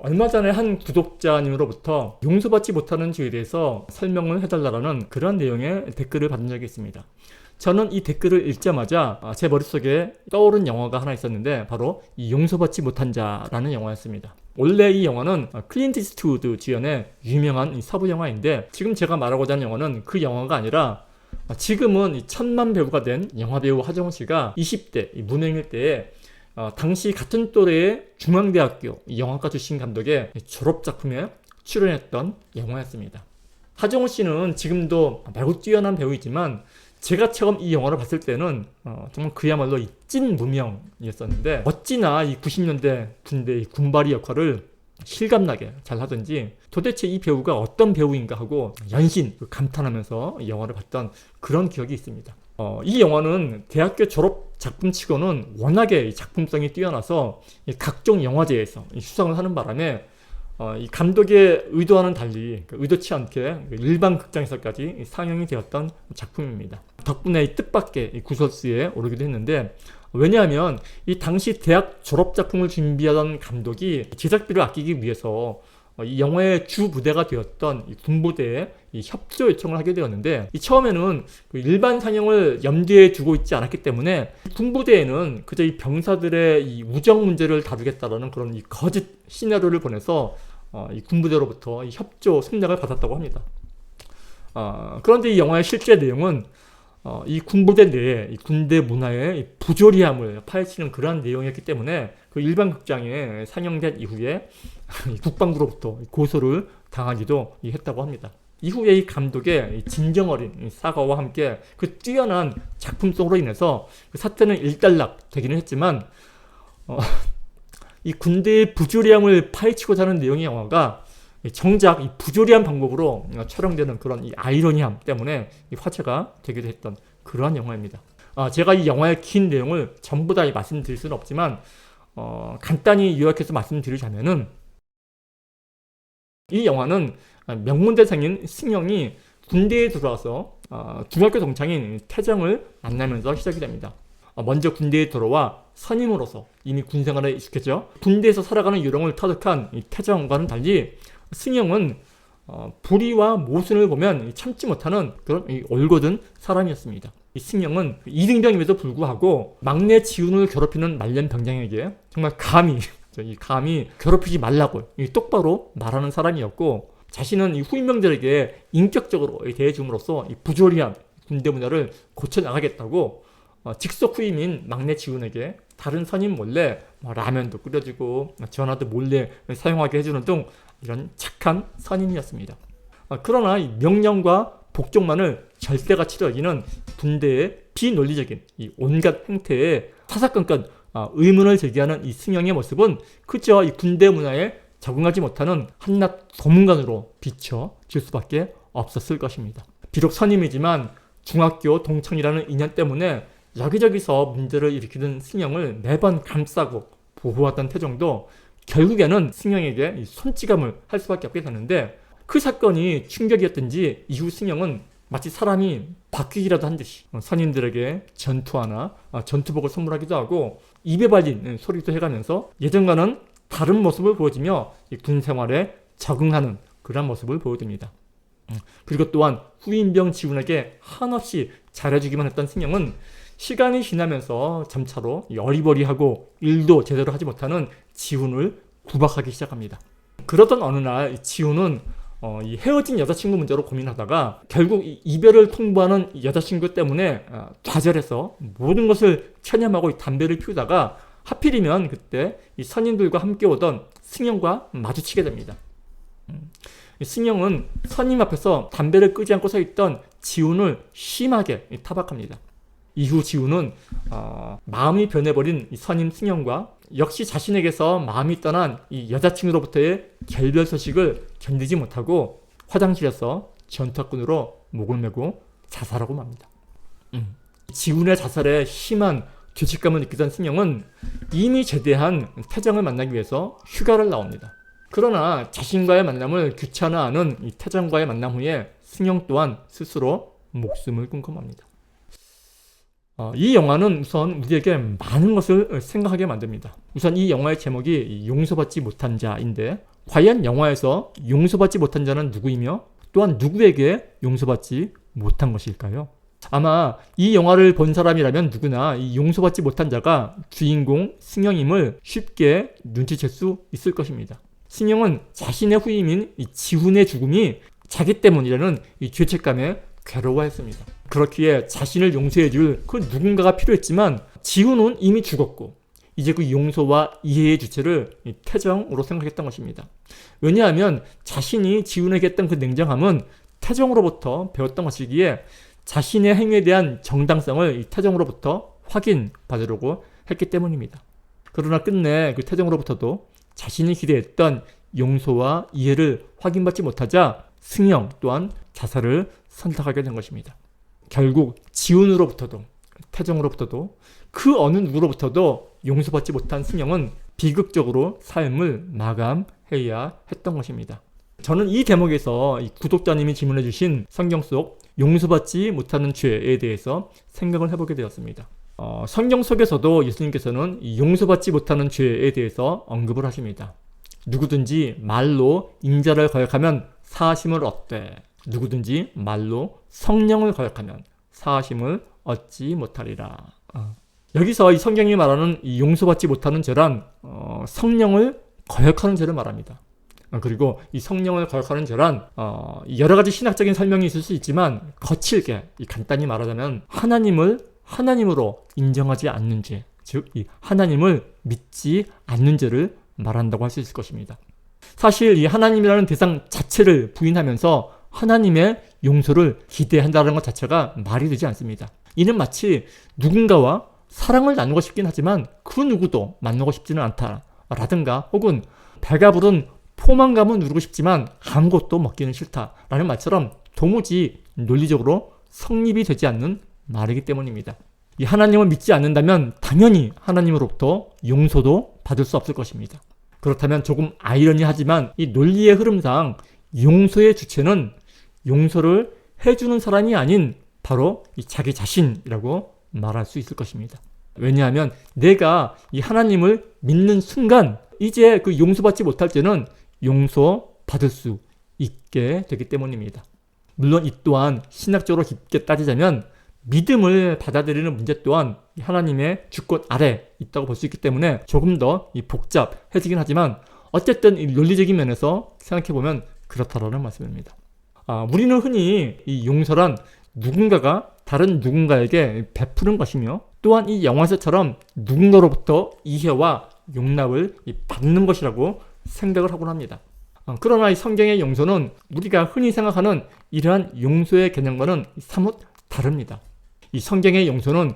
얼마 전에 한 구독자님으로부터 용서받지 못하는 죄에 대해서 설명을 해달라는 그런 내용의 댓글을 받은 적이 있습니다. 저는 이 댓글을 읽자마자 제 머릿속에 떠오른 영화가 하나 있었는데 바로 이 용서받지 못한 자라는 영화였습니다. 원래 이 영화는 클린트 이스트우드 주연의 유명한 서부 영화인데 지금 제가 말하고자 하는 영화는 그 영화가 아니라 지금은 천만 배우가 된 영화배우 하정우 씨가 20대 무명일 때에 당시 같은 또래의 중앙대학교 영화과 출신 감독의 졸업작품에 출연했던 영화였습니다. 하정우 씨는 지금도 매우 뛰어난 배우이지만 제가 처음 이 영화를 봤을 때는 정말 그야말로 이 찐 무명이었었는데 어찌나 이 90년대 군대의 군발이 역할을 실감나게 잘 하든지 도대체 이 배우가 어떤 배우인가 하고 연신 감탄하면서 영화를 봤던 그런 기억이 있습니다. 이 영화는 대학교 졸업 작품치고는 워낙에 작품성이 뛰어나서 각종 영화제에서 수상을 하는 바람에 이 감독의 의도와는 달리 의도치 않게 일반 극장에서까지 상영이 되었던 작품입니다. 덕분에 이 뜻밖의 구설수에 오르기도 했는데 왜냐하면 이 당시 대학 졸업 작품을 준비하던 감독이 제작비를 아끼기 위해서 이 영화의 주 부대가 되었던 이 군부대에 이 협조 요청을 하게 되었는데 처음에는 일반 상영을 염두에 두고 있지 않았기 때문에 군부대에는 그저 이 병사들의 이 우정 문제를 다루겠다라는 그런 이 거짓 시나리오를 보내서 이 군부대로부터 이 협조 승낙을 받았다고 합니다. 그런데 이 영화의 실제 내용은 이 군부대 내에 이 군대 문화의 부조리함을 파헤치는 그러한 내용이었기 때문에 그 일반 극장에 상영된 이후에 국방부로부터 고소를 당하기도 했다고 합니다. 이후에 이 감독의 진정 어린 사과와 함께 그 뛰어난 작품성으로 인해서 그 사태는 일단락 되기는 했지만 이 군대의 부조리함을 파헤치고자 하는 내용의 영화가 정작 이 부조리한 방법으로 촬영되는 그런 이 아이러니함 때문에 이 화제가 되기도 했던 그러한 영화입니다. 제가 이 영화의 긴 내용을 전부 다 말씀드릴 수는 없지만 간단히 요약해서 말씀드리자면은 이 영화는 명문대생인 승영이 군대에 들어와서 중학교 동창인 태정을 만나면서 시작이 됩니다. 먼저 군대에 들어와 선임으로서 이미 군생활에 익숙해져 군대에서 살아가는 요령을 터득한 이 태정과는 달리 승영은 불의와 모순을 보면 참지 못하는 그런 올곧은 사람이었습니다. 이 승영은 이등병임에도 불구하고 막내 지훈을 괴롭히는 말년병장에게 정말 감히 괴롭히지 말라고 똑바로 말하는 사람이었고 자신은 이 후임병들에게 인격적으로 대해줌으로써 이 부조리한 군대 문화를 고쳐나가겠다고 직속 후임인 막내 지훈에게 다른 선임 몰래 라면도 끓여주고 전화도 몰래 사용하게 해주는 등 이런 착한 선임이었습니다. 그러나 이 명령과 복종만을 절대가치로 여기는 군대의 비논리적인 이 온갖 행태에 사사건건 의문을 제기하는 이 승영의 모습은 그저 이 군대 문화에 적응하지 못하는 한낱 소문관으로 비춰질 수밖에 없었을 것입니다. 비록 선임이지만 중학교 동창이라는 인연 때문에 여기저기서 문제를 일으키는 승영을 매번 감싸고 보호하던 태정도 결국에는 승영에게 손찌감을 할 수밖에 없게 되는데 그 사건이 충격이었던지 이후 승영은 마치 사람이 바뀌기라도 한 듯이 선임들에게 전투화나 전투복을 선물하기도 하고 입에 발린 소리도 해가면서 예전과는 다른 모습을 보여주며 군 생활에 적응하는 그런 모습을 보여줍니다. 그리고 또한 후임병 지훈에게 한없이 잘해주기만 했던 승영은 시간이 지나면서 점차로 어리버리하고 일도 제대로 하지 못하는 지훈을 구박하기 시작합니다. 그러던 어느 날 지훈은 이 헤어진 여자친구 문제로 고민하다가 결국 이별을 통보하는 여자친구 때문에 좌절해서 모든 것을 체념하고 담배를 피우다가 하필이면 그때 이 선임들과 함께 오던 승영과 마주치게 됩니다. 승영은 선임 앞에서 담배를 끄지 않고 서 있던 지훈을 심하게 타박합니다. 이후 지훈은 마음이 변해버린 이 선임 승영과 역시 자신에게서 마음이 떠난 이 여자친구로부터의 결별 소식을 견디지 못하고 화장실에서 전투화끈으로 목을 메고 자살하고 맙니다. 지훈의 자살에 심한 죄책감을 느끼던 승영은 이미 제대한 태정을 만나기 위해서 휴가를 나옵니다. 그러나 자신과의 만남을 귀찮아하는 이 태정과의 만남 후에 승영 또한 스스로 목숨을 끊고 맙니다. 이 영화는 우선 우리에게 많은 것을 생각하게 만듭니다. 우선 이 영화의 제목이 용서받지 못한 자인데 과연 영화에서 용서받지 못한 자는 누구이며 또한 누구에게 용서받지 못한 것일까요? 아마 이 영화를 본 사람이라면 누구나 이 용서받지 못한 자가 주인공 승영임을 쉽게 눈치챌 수 있을 것입니다. 승영은 자신의 후임인 이 지훈의 죽음이 자기 때문이라는 이 죄책감에 괴로워했습니다. 그렇기에 자신을 용서해줄 그 누군가가 필요했지만 지훈은 이미 죽었고 이제 그 용서와 이해의 주체를 태정으로 생각했던 것입니다. 왜냐하면 자신이 지훈에게 했던 그 냉정함은 태정으로부터 배웠던 것이기에 자신의 행위에 대한 정당성을 태정으로부터 확인받으려고 했기 때문입니다. 그러나 끝내 그 태정으로부터도 자신이 기대했던 용서와 이해를 확인받지 못하자 승영 또한 자살을 선택하게 된 것입니다. 결국 지훈으로부터도 태정으로부터도 그 어느 누구로부터도 용서받지 못한 승영은 비극적으로 삶을 마감해야 했던 것입니다. 저는 이 대목에서 이 구독자님이 질문해 주신 성경 속 용서받지 못하는 죄에 대해서 생각을 해보게 되었습니다. 성경 속에서도 예수님께서는 이 용서받지 못하는 죄에 대해서 언급을 하십니다. 누구든지 말로 인자를 거역하면 사하심을 얻되 누구든지 말로 성령을 거역하면 사하심을 얻지 못하리라. 여기서 이 성경이 말하는 이 용서받지 못하는 죄란 성령을 거역하는 죄를 말합니다. 그리고 이 성령을 거역하는 죄란 여러 가지 신학적인 설명이 있을 수 있지만 거칠게 간단히 말하자면 하나님을 하나님으로 인정하지 않는 죄, 즉 이 하나님을 믿지 않는 죄를 말한다고 할 수 있을 것입니다. 사실 이 하나님이라는 대상 자체를 부인하면서 하나님의 용서를 기대한다는 것 자체가 말이 되지 않습니다. 이는 마치 누군가와 사랑을 나누고 싶긴 하지만 그 누구도 만나고 싶지는 않다라든가 혹은 배가 부른 포만감은 누르고 싶지만 아무것도 먹기는 싫다라는 말처럼 도무지 논리적으로 성립이 되지 않는 말이기 때문입니다. 이 하나님을 믿지 않는다면 당연히 하나님으로부터 용서도 받을 수 없을 것입니다. 그렇다면 조금 아이러니하지만 이 논리의 흐름상 용서의 주체는 용서를 해주는 사람이 아닌 바로 이 자기 자신이라고 말할 수 있을 것입니다. 왜냐하면 내가 이 하나님을 믿는 순간 이제 그 용서받지 못할 죄는 용서받을 수 있게 되기 때문입니다. 물론 이 또한 신학적으로 깊게 따지자면 믿음을 받아들이는 문제 또한 하나님의 주권 아래 있다고 볼 수 있기 때문에 조금 더 복잡해지긴 하지만 어쨌든 이 논리적인 면에서 생각해보면 그렇다라는 말씀입니다. 우리는 흔히 이 용서란 누군가가 다른 누군가에게 베푸는 것이며 또한 이 영화에서처럼 누군가로부터 이해와 용납을 받는 것이라고 생각을 하곤 합니다. 그러나 이 성경의 용서는 우리가 흔히 생각하는 이러한 용서의 개념과는 사뭇 다릅니다. 이 성경의 용서는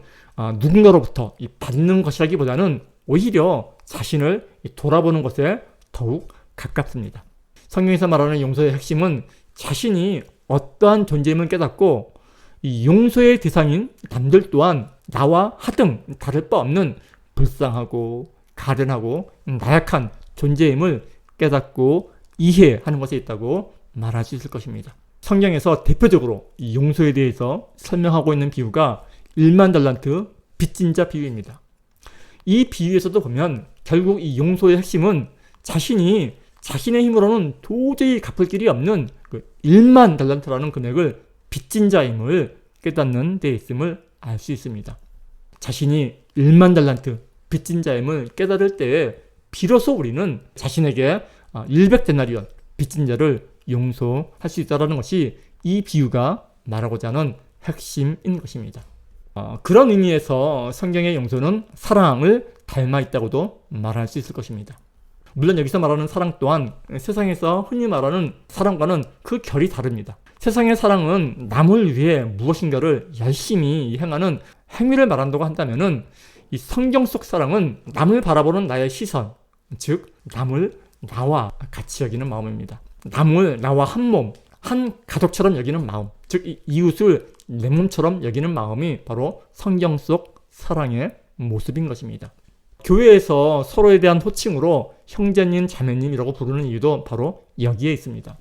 누군가로부터 받는 것이라기보다는 오히려 자신을 돌아보는 것에 더욱 가깝습니다. 성경에서 말하는 용서의 핵심은 자신이 어떠한 존재임을 깨닫고 이 용서의 대상인 남들 또한 나와 하등 다를 바 없는 불쌍하고 가련하고 나약한 존재임을 깨닫고 이해하는 것에 있다고 말할 수 있을 것입니다. 성경에서 대표적으로 이 용서에 대해서 설명하고 있는 비유가 1만 달란트 빚진 자 비유입니다. 이 비유에서도 보면 결국 이 용서의 핵심은 자신이 자신의 힘으로는 도저히 갚을 길이 없는 그 1만 달란트라는 금액을 빚진 자임을 깨닫는 데 있음을 알 수 있습니다. 자신이 1만 달란트 빚진 자임을 깨달을 때에 비로소 우리는 자신에게 100데나리온 빚진 자를 용서할 수 있다는 것이 이 비유가 말하고자 하는 핵심인 것입니다. 그런 의미에서 성경의 용서는 사랑을 닮아 있다고도 말할 수 있을 것입니다. 물론 여기서 말하는 사랑 또한 세상에서 흔히 말하는 사랑과는 그 결이 다릅니다. 세상의 사랑은 남을 위해 무엇인가를 열심히 행하는 행위를 말한다고 한다면은 이 성경 속 사랑은 남을 바라보는 나의 시선, 즉 남을 나와 같이 여기는 마음입니다. 남을 나와 한 몸, 한 가족처럼 여기는 마음, 즉 이웃을 내 몸처럼 여기는 마음이 바로 성경 속 사랑의 모습인 것입니다. 교회에서 서로에 대한 호칭으로 형제님, 자매님이라고 부르는 이유도 바로 여기에 있습니다.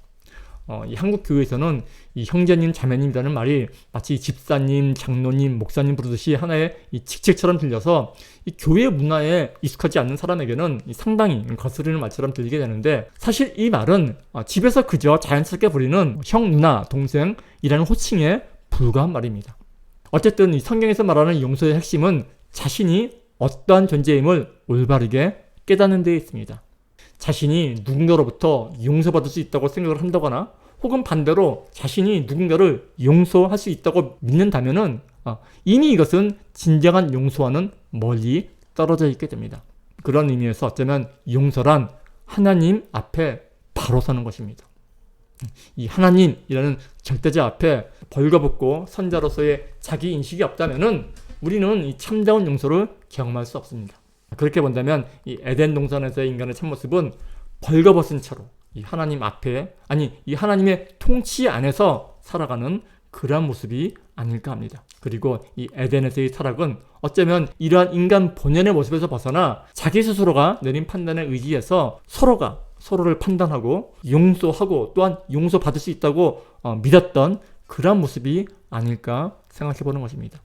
이 한국 교회에서는 이 형제님, 자매님이라는 말이 마치 집사님, 장로님, 목사님 부르듯이 하나의 이 직책처럼 들려서 이 교회 문화에 익숙하지 않는 사람에게는 상당히 거스르는 말처럼 들리게 되는데, 사실 이 말은 집에서 그저 자연스럽게 부리는 형, 누나, 동생이라는 호칭에 불과한 말입니다. 어쨌든 이 성경에서 말하는 용서의 핵심은 자신이 어떠한 존재임을 올바르게 깨닫는 데 있습니다. 자신이 누군가로부터 용서받을 수 있다고 생각을 한다거나, 혹은 반대로 자신이 누군가를 용서할 수 있다고 믿는다면은 이미 이것은 진정한 용서와는 멀리 떨어져 있게 됩니다. 그런 의미에서 어쩌면 용서란 하나님 앞에 바로 서는 것입니다. 이 하나님이라는 절대자 앞에 벌거벗고 선자로서의 자기 인식이 없다면은 우리는 이 참다운 용서를 경험할 수 없습니다. 그렇게 본다면 이 에덴 동산에서의 인간의 참모습은 벌거벗은 채로 이 하나님 앞에, 아니 이 하나님의 통치 안에서 살아가는 그러한 모습이 아닐까 합니다. 그리고 이 에덴에서의 타락은 어쩌면 이러한 인간 본연의 모습에서 벗어나 자기 스스로가 내린 판단에 의지해서 서로가 서로를 판단하고 용서하고 또한 용서받을 수 있다고 믿었던 그러한 모습이 아닐까 생각해 보는 것입니다.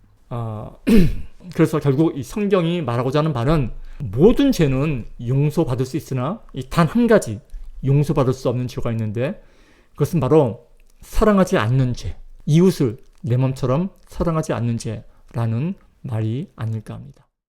그래서 결국 이 성경이 말하고자 하는 바는 모든 죄는 용서받을 수 있으나 단 한 가지 용서받을 수 없는 죄가 있는데, 그것은 바로 사랑하지 않는 죄, 이웃을 내 몸처럼 사랑하지 않는 죄라는 말이 아닐까 합니다.